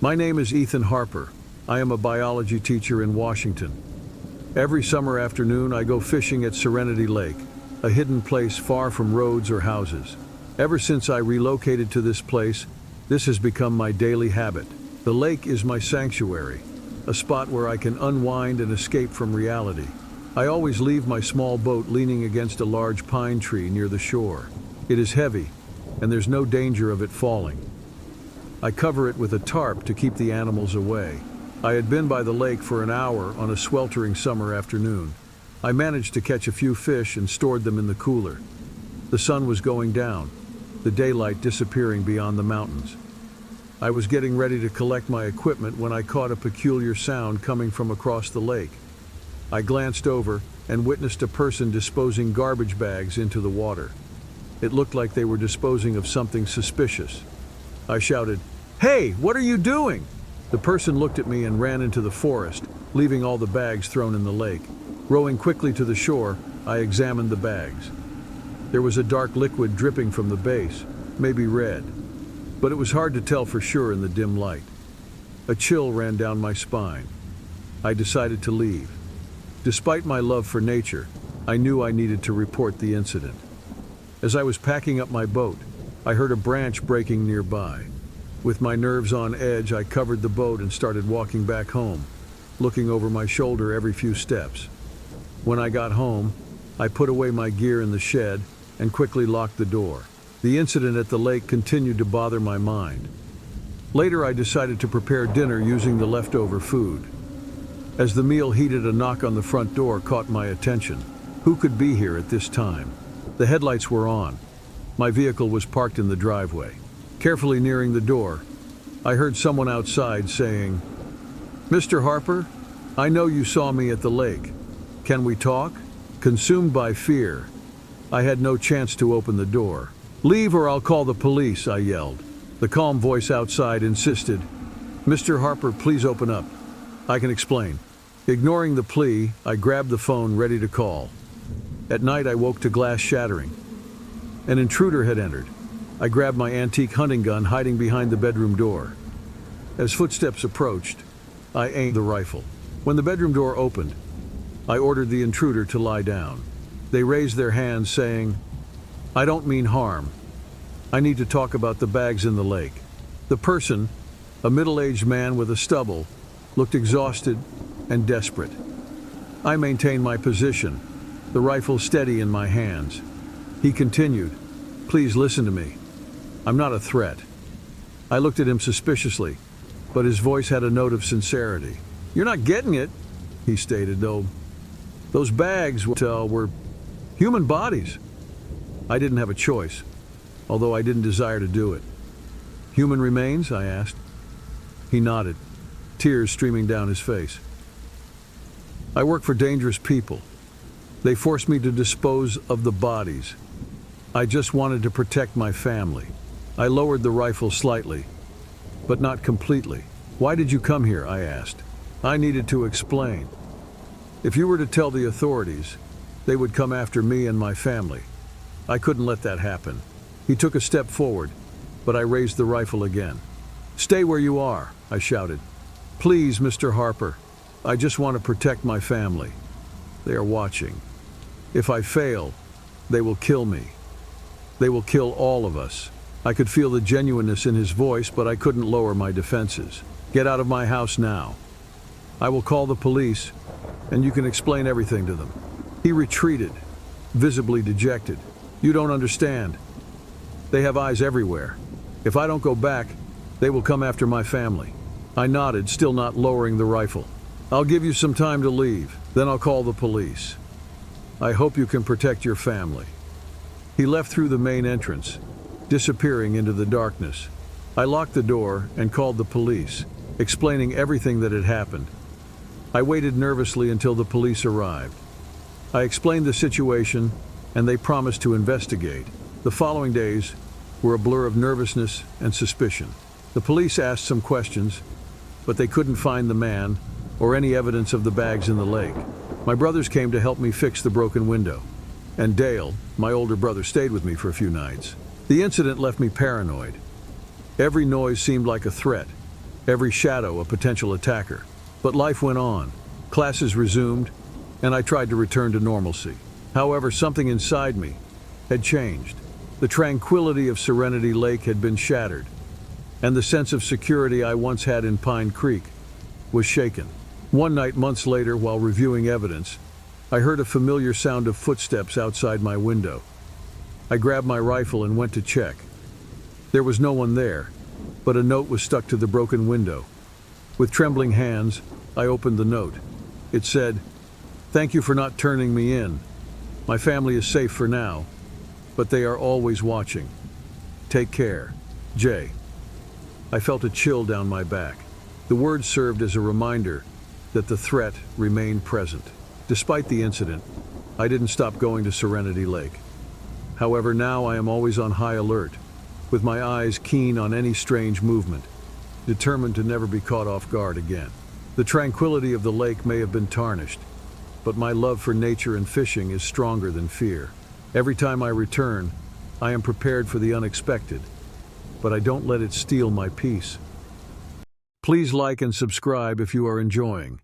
My name is Ethan Harper. I am a biology teacher in Washington. Every summer afternoon, I go fishing at Serenity Lake, a hidden place far from roads or houses. Ever since I relocated to this place, this has become my daily habit. The lake is my sanctuary, a spot where I can unwind and escape from reality. I always leave my small boat leaning against a large pine tree near the shore. It is heavy, and there's no danger of it falling. I cover it with a tarp to keep the animals away. I had been by the lake for an hour on a sweltering summer afternoon. I managed to catch a few fish and stored them in the cooler. The sun was going down, the daylight disappearing beyond the mountains. I was getting ready to collect my equipment when I caught a peculiar sound coming from across the lake. I glanced over and witnessed a person disposing garbage bags into the water. It looked like they were disposing of something suspicious. I shouted, "Hey, what are you doing?" The person looked at me and ran into the forest, leaving all the bags thrown in the lake. Rowing quickly to the shore, I examined the bags. There was a dark liquid dripping from the base, maybe red, but it was hard to tell for sure in the dim light. A chill ran down my spine. I decided to leave. Despite my love for nature, I knew I needed to report the incident. As I was packing up my boat, I heard a branch breaking nearby. With my nerves on edge, I covered the boat and started walking back home, looking over my shoulder every few steps. When I got home, I put away my gear in the shed and quickly locked the door. The incident at the lake continued to bother my mind. Later, I decided to prepare dinner using the leftover food. As the meal heated, a knock on the front door caught my attention. Who could be here at this time? The headlights were on. My vehicle was parked in the driveway. Carefully nearing the door, I heard someone outside saying, "Mr. Harper, I know you saw me at the lake. Can we talk?" Consumed by fear, I had no chance to open the door. "Leave or I'll call the police," I yelled. The calm voice outside insisted, "Mr. Harper, please open up. I can explain." Ignoring the plea, I grabbed the phone ready to call. At night, I woke to glass shattering. An intruder had entered. I grabbed my antique hunting gun hiding behind the bedroom door. As footsteps approached, I aimed the rifle. When the bedroom door opened, I ordered the intruder to lie down. They raised their hands saying, "I don't mean harm. I need to talk about the bags in the lake." The person, a middle-aged man with a stubble, looked exhausted and desperate. I maintained my position, the rifle steady in my hands. He continued, "Please listen to me. I'm not a threat." I looked at him suspiciously, but his voice had a note of sincerity. "You're not getting it," he stated, "though. Those bags were human bodies." I didn't have a choice, although I didn't desire to do it. "Human remains?" I asked. He nodded, tears streaming down his face. "I work for dangerous people. They forced me to dispose of the bodies. I just wanted to protect my family." I lowered the rifle slightly, but not completely. "Why did you come here?" I asked. I needed to explain. If you were to tell the authorities, they would come after me and my family. I couldn't let that happen. He took a step forward, but I raised the rifle again. "Stay where you are," I shouted. "Please, Mr. Harper. I just want to protect my family. They are watching. If I fail, they will kill me. They will kill all of us." I could feel the genuineness in his voice, but I couldn't lower my defenses. "Get out of my house now. I will call the police, and you can explain everything to them." He retreated, visibly dejected. "You don't understand. They have eyes everywhere. If I don't go back, they will come after my family." I nodded, still not lowering the rifle. "I'll give you some time to leave, then I'll call the police. I hope you can protect your family." He left through the main entrance, disappearing into the darkness. I locked the door and called the police, explaining everything that had happened. I waited nervously until the police arrived. I explained the situation, and they promised to investigate. The following days were a blur of nervousness and suspicion. The police asked some questions, but they couldn't find the man or any evidence of the bags in the lake. My brothers came to help me fix the broken window, and Dale, my older brother, stayed with me for a few nights. The incident left me paranoid. Every noise seemed like a threat, every shadow a potential attacker. But life went on. Classes resumed, and I tried to return to normalcy. However, something inside me had changed. The tranquility of Serenity Lake had been shattered, and the sense of security I once had in Pine Creek was shaken. One night, months later, while reviewing evidence, I heard a familiar sound of footsteps outside my window. I grabbed my rifle and went to check. There was no one there, but a note was stuck to the broken window. With trembling hands, I opened the note. It said, "Thank you for not turning me in. My family is safe for now, but they are always watching. Take care, Jay." I felt a chill down my back. The words served as a reminder that the threat remained present. Despite the incident, I didn't stop going to Serenity Lake. However, now I am always on high alert, with my eyes keen on any strange movement, determined to never be caught off guard again. The tranquility of the lake may have been tarnished, but my love for nature and fishing is stronger than fear. Every time I return, I am prepared for the unexpected, but I don't let it steal my peace. Please like and subscribe if you are enjoying.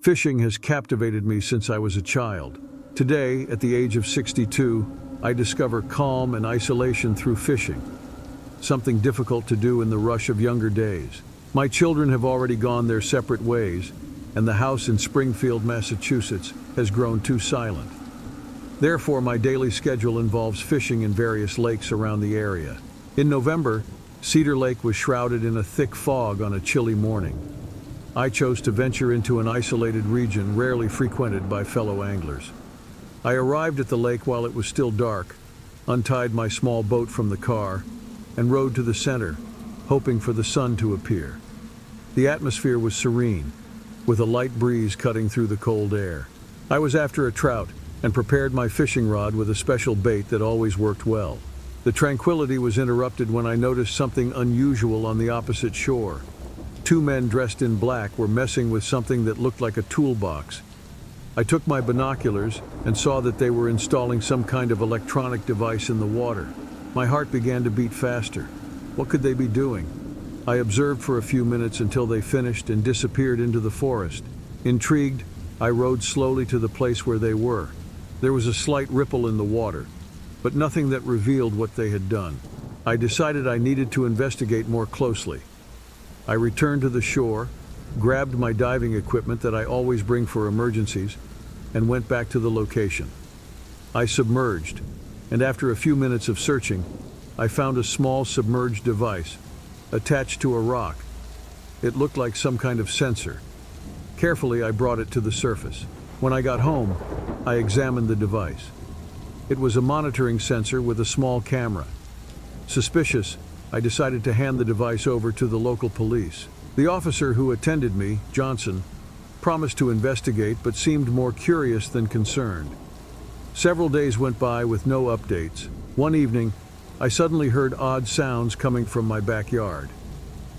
Fishing has captivated me since I was a child. Today, at the age of 62, I discover calm and isolation through fishing, something difficult to do in the rush of younger days. My children have already gone their separate ways, and the house in Springfield, Massachusetts, has grown too silent. Therefore, my daily schedule involves fishing in various lakes around the area. In November, Cedar Lake was shrouded in a thick fog on a chilly morning. I chose to venture into an isolated region rarely frequented by fellow anglers. I arrived at the lake while it was still dark, untied my small boat from the car, and rowed to the center, hoping for the sun to appear. The atmosphere was serene, with a light breeze cutting through the cold air. I was after a trout and prepared my fishing rod with a special bait that always worked well. The tranquility was interrupted when I noticed something unusual on the opposite shore. Two men dressed in black were messing with something that looked like a toolbox. I took my binoculars and saw that they were installing some kind of electronic device in the water. My heart began to beat faster. What could they be doing? I observed for a few minutes until they finished and disappeared into the forest. Intrigued, I rowed slowly to the place where they were. There was a slight ripple in the water, but nothing that revealed what they had done. I decided I needed to investigate more closely. I returned to the shore, grabbed my diving equipment that I always bring for emergencies, and went back to the location. I submerged, and after a few minutes of searching, I found a small submerged device attached to a rock. It looked like some kind of sensor. Carefully, I brought it to the surface. When I got home, I examined the device. It was a monitoring sensor with a small camera. Suspicious, I decided to hand the device over to the local police. The officer who attended me, Johnson, promised to investigate but seemed more curious than concerned. Several days went by with no updates. One evening, I suddenly heard odd sounds coming from my backyard.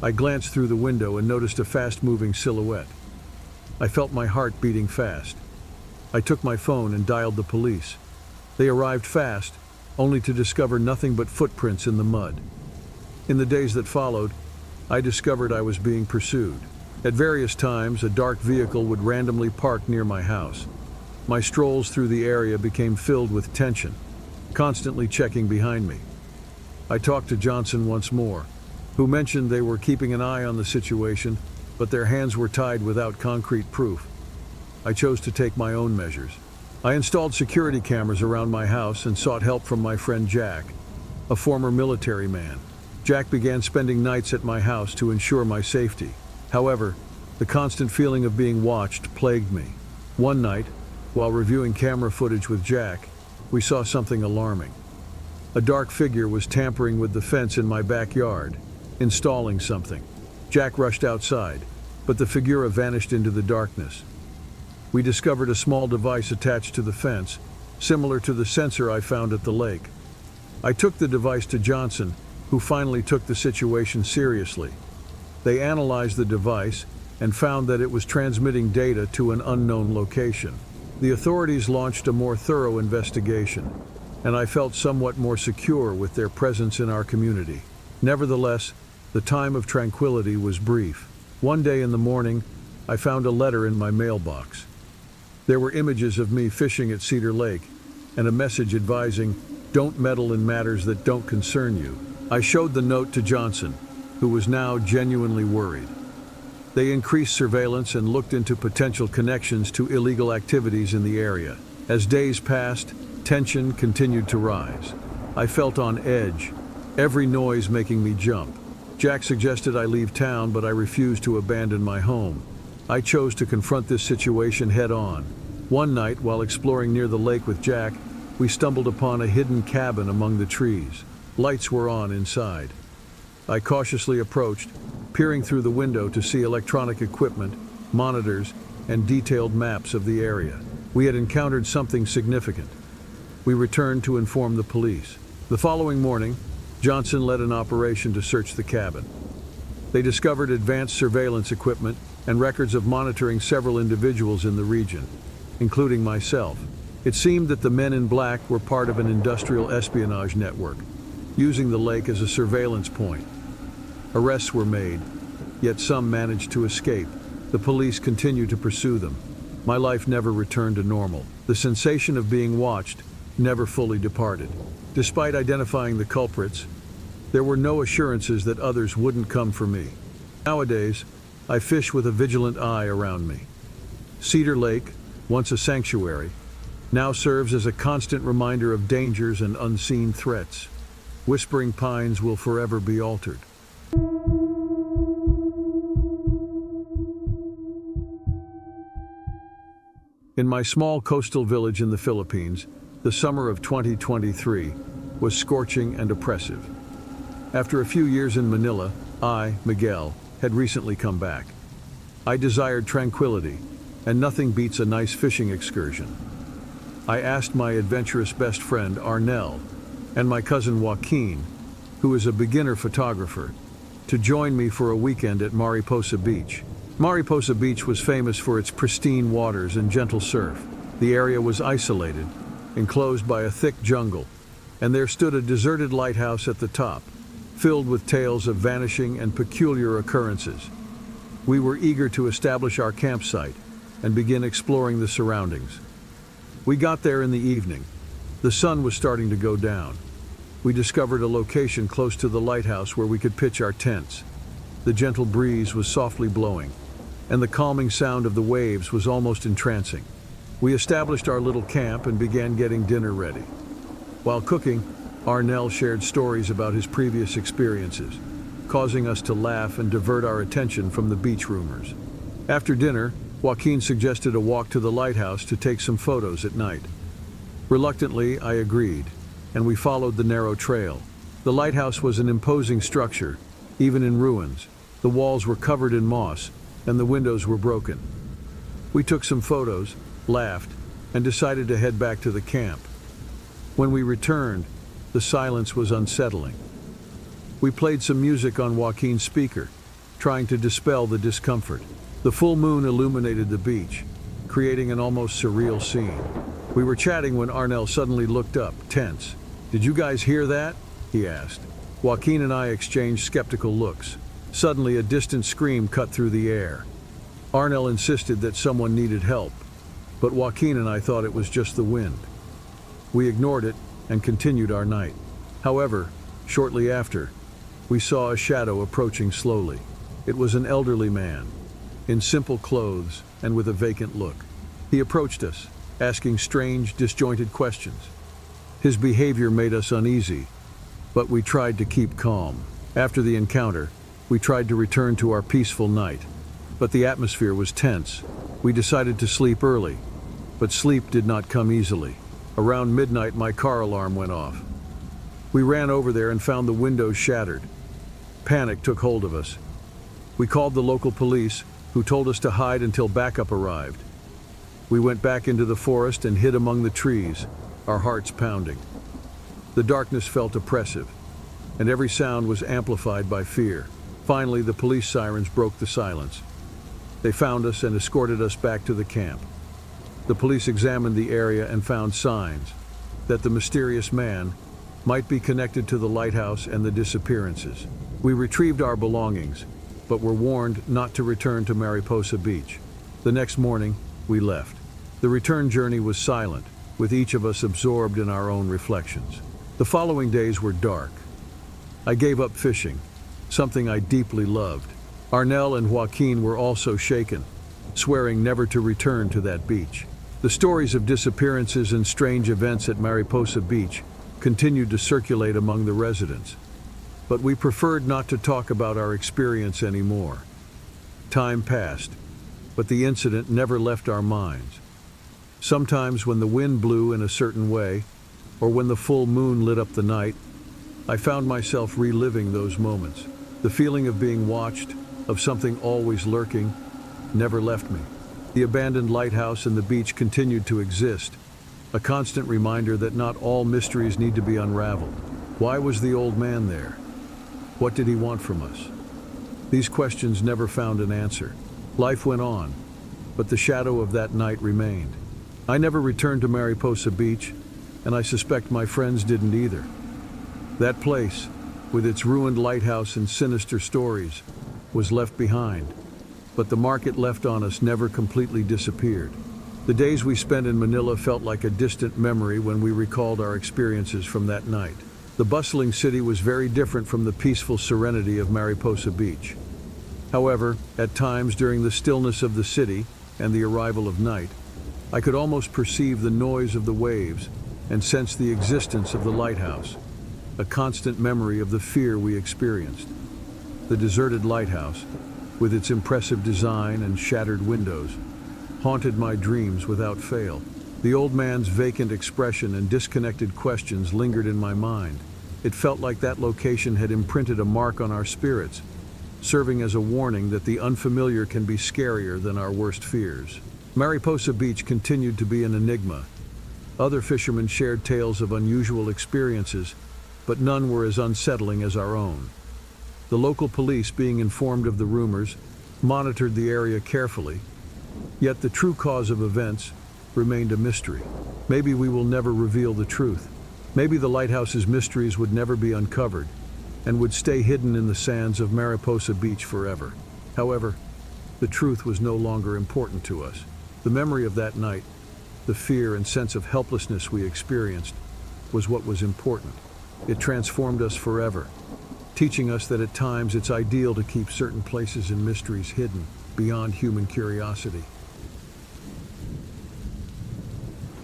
I glanced through the window and noticed a fast-moving silhouette. I felt my heart beating fast. I took my phone and dialed the police. They arrived fast, only to discover nothing but footprints in the mud. In the days that followed, I discovered I was being pursued. At various times, a dark vehicle would randomly park near my house. My strolls through the area became filled with tension, constantly checking behind me. I talked to Johnson once more, who mentioned they were keeping an eye on the situation, but their hands were tied without concrete proof. I chose to take my own measures. I installed security cameras around my house and sought help from my friend Jack, a former military man. Jack began spending nights at my house to ensure my safety. However, the constant feeling of being watched plagued me. One night, while reviewing camera footage with Jack, we saw something alarming. A dark figure was tampering with the fence in my backyard, installing something. Jack rushed outside, but the figura vanished into the darkness. We discovered a small device attached to the fence, similar to the sensor I found at the lake. I took the device to Johnson, who finally took the situation seriously. They analyzed the device and found that it was transmitting data to an unknown location. The authorities launched a more thorough investigation, and I felt somewhat more secure with their presence in our community. Nevertheless, the time of tranquility was brief. One day in the morning, I found a letter in my mailbox. There were images of me fishing at Cedar Lake and a message advising, "Don't meddle in matters that don't concern you." I showed the note to Johnson, who was now genuinely worried. They increased surveillance and looked into potential connections to illegal activities in the area. As days passed, tension continued to rise. I felt on edge, every noise making me jump. Jack suggested I leave town, but I refused to abandon my home. I chose to confront this situation head-on. One night, while exploring near the lake with Jack, we stumbled upon a hidden cabin among the trees. Lights were on inside. I cautiously approached, peering through the window to see electronic equipment, monitors, and detailed maps of the area. We had encountered something significant. We returned to inform the police. The following morning, Johnson led an operation to search the cabin. They discovered advanced surveillance equipment and records of monitoring several individuals in the region, including myself. It seemed that the men in black were part of an industrial espionage network, using the lake as a surveillance point. Arrests were made, yet some managed to escape. The police continued to pursue them. My life never returned to normal. The sensation of being watched never fully departed. Despite identifying the culprits, there were no assurances that others wouldn't come for me. Nowadays, I fish with a vigilant eye around me. Cedar Lake, once a sanctuary, now serves as a constant reminder of dangers and unseen threats. Whispering Pines will forever be altered. In my small coastal village in the Philippines, the summer of 2023 was scorching and oppressive. After a few years in Manila, I, Miguel, had recently come back. I desired tranquility, and nothing beats a nice fishing excursion. I asked my adventurous best friend, Arnel, and my cousin Joaquin, who is a beginner photographer, to join me for a weekend at Mariposa Beach. Mariposa Beach was famous for its pristine waters and gentle surf. The area was isolated, enclosed by a thick jungle, and there stood a deserted lighthouse at the top, filled with tales of vanishing and peculiar occurrences. We were eager to establish our campsite and begin exploring the surroundings. We got there in the evening. The sun was starting to go down. We discovered a location close to the lighthouse where we could pitch our tents. The gentle breeze was softly blowing, and the calming sound of the waves was almost entrancing. We established our little camp and began getting dinner ready. While cooking, Arnel shared stories about his previous experiences, causing us to laugh and divert our attention from the beach rumors. After dinner, Joaquin suggested a walk to the lighthouse to take some photos at night. Reluctantly, I agreed, and we followed the narrow trail. The lighthouse was an imposing structure, even in ruins. The walls were covered in moss, and the windows were broken. We took some photos, laughed, and decided to head back to the camp. When we returned, the silence was unsettling. We played some music on Joaquin's speaker, trying to dispel the discomfort. The full moon illuminated the beach, creating an almost surreal scene. We were chatting when Arnel suddenly looked up, tense. "Did you guys hear that?" he asked. Joaquin and I exchanged skeptical looks. Suddenly, a distant scream cut through the air. Arnel insisted that someone needed help, but Joaquin and I thought it was just the wind. We ignored it and continued our night. However, shortly after, we saw a shadow approaching slowly. It was an elderly man, in simple clothes and with a vacant look. He approached us, asking strange, disjointed questions. His behavior made us uneasy, but we tried to keep calm. After the encounter, we tried to return to our peaceful night, but the atmosphere was tense. We decided to sleep early, but sleep did not come easily. Around midnight, my car alarm went off. We ran over there and found the windows shattered. Panic took hold of us. We called the local police, who told us to hide until backup arrived. We went back into the forest and hid among the trees, our hearts pounding. The darkness felt oppressive, and every sound was amplified by fear. Finally, the police sirens broke the silence. They found us and escorted us back to the camp. The police examined the area and found signs that the mysterious man might be connected to the lighthouse and the disappearances. We retrieved our belongings, but were warned not to return to Mariposa Beach. The next morning, we left. The return journey was silent, with each of us absorbed in our own reflections. The following days were dark. I gave up fishing, something I deeply loved. Arnell and Joaquin were also shaken, swearing never to return to that beach. The stories of disappearances and strange events at Mariposa Beach continued to circulate among the residents, but we preferred not to talk about our experience anymore. Time passed, but the incident never left our minds. Sometimes when the wind blew in a certain way, or when the full moon lit up the night, I found myself reliving those moments. The feeling of being watched, of something always lurking, never left me. The abandoned lighthouse and the beach continued to exist, a constant reminder that not all mysteries need to be unraveled. Why was the old man there? What did he want from us? These questions never found an answer. Life went on, but the shadow of that night remained. I never returned to Mariposa Beach, and I suspect my friends didn't either. That place, with its ruined lighthouse and sinister stories, was left behind, but the mark it left on us never completely disappeared. The days we spent in Manila felt like a distant memory when we recalled our experiences from that night. The bustling city was very different from the peaceful serenity of Mariposa Beach. However, at times during the stillness of the city and the arrival of night, I could almost perceive the noise of the waves and sense the existence of the lighthouse, a constant memory of the fear we experienced. The deserted lighthouse, with its impressive design and shattered windows, haunted my dreams without fail. The old man's vacant expression and disconnected questions lingered in my mind. It felt like that location had imprinted a mark on our spirits, serving as a warning that the unfamiliar can be scarier than our worst fears. Mariposa Beach continued to be an enigma. Other fishermen shared tales of unusual experiences, but none were as unsettling as our own. The local police, being informed of the rumors, monitored the area carefully, yet the true cause of events remained a mystery. Maybe we will never reveal the truth. Maybe the lighthouse's mysteries would never be uncovered and would stay hidden in the sands of Mariposa Beach forever. However, the truth was no longer important to us. The memory of that night, the fear and sense of helplessness we experienced, was what was important. It transformed us forever, teaching us that at times it's ideal to keep certain places and mysteries hidden beyond human curiosity.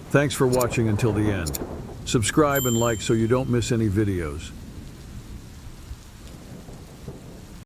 Thanks for watching until the end. Subscribe and like so you don't miss any videos.